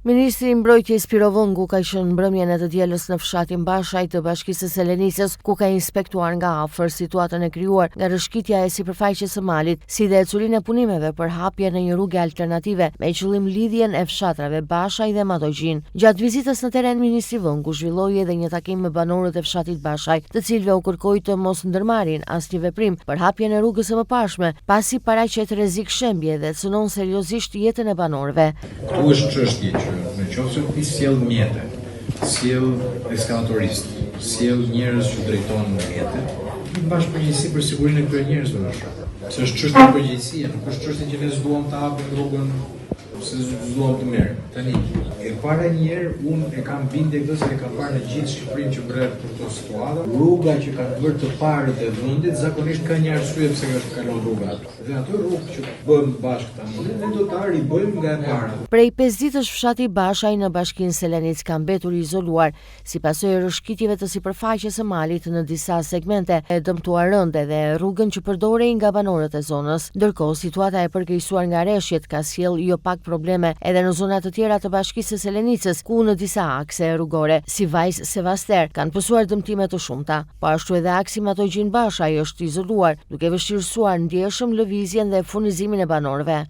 Ministri i Mbrojtjes Piro Vëngu ka qenë mbrëmjen e të dielës në fshatin Bashaj të Bashkisë së Selenicës, ku ka inspektuar nga afër situatën e krijuar nga rrëshqitja e sipërfaqes së malit, si dhe eculinë e punimeve për hapje në një rrugë alternative me qëllim lidhjen e fshatrave Bashaj dhe Matogjin. Gjatë vizitës në teren, ministri Vëngu zhvilloi edhe një takim me banorët e fshatit Bashaj, të cilëve u kërkoi të mos ndërmarrin asnjë veprim për hapjen e rrugës së mëparshme, pasi paraqet rrezik shembje dhe cënon seriozisht jetën e banorëve. Ktu është çështje që në qoftë se ti sjell mjete, sjell ekskavatorist, sjell njerëz që drejtojnë mjetet, ti bash përgjegjësi për sigurinë e këtyre njerëzve në shoqë. Se është çështje përgjegjësie, nuk është çështje që ne s'duam të hapim rrugën se s'duam të merrem. Tani, e para një herë unë e kam bindje këtë se e kam parë në gjithë Shqipërinë që bëhet për këtë situatë. Rruga që kanë bërë të parët e vendit zakonisht ka një arsye pse ka kalon rruga. Dhe ato rrugë që bëjmë bashkë tani, ne do ta ribëjmë nga e para. Prej 5 ditësh fshati Bashaj në Bashkinë Selenic ka mbetur i izoluar si pasojë e rrëshqitjeve të sipërfaqes së malit në disa segmente, e dëmtuar rënde dhe rrugën që përdorej nga banorët e zonës. Ndërkohë, situata e përkeqësuar nga rreshjet ka sjell jo pak probleme edhe në zona të tjera të Bashkisë së Selenicës, ku në disa akse rrugore, si Vajs Sevaster, kanë pësuar dëmtime të shumta. Po ashtu edhe aksi Matogjin Bashaj është izoluar, duke vështirësuar ndjeshëm lëvizjen dhe furnizimin e banorëve.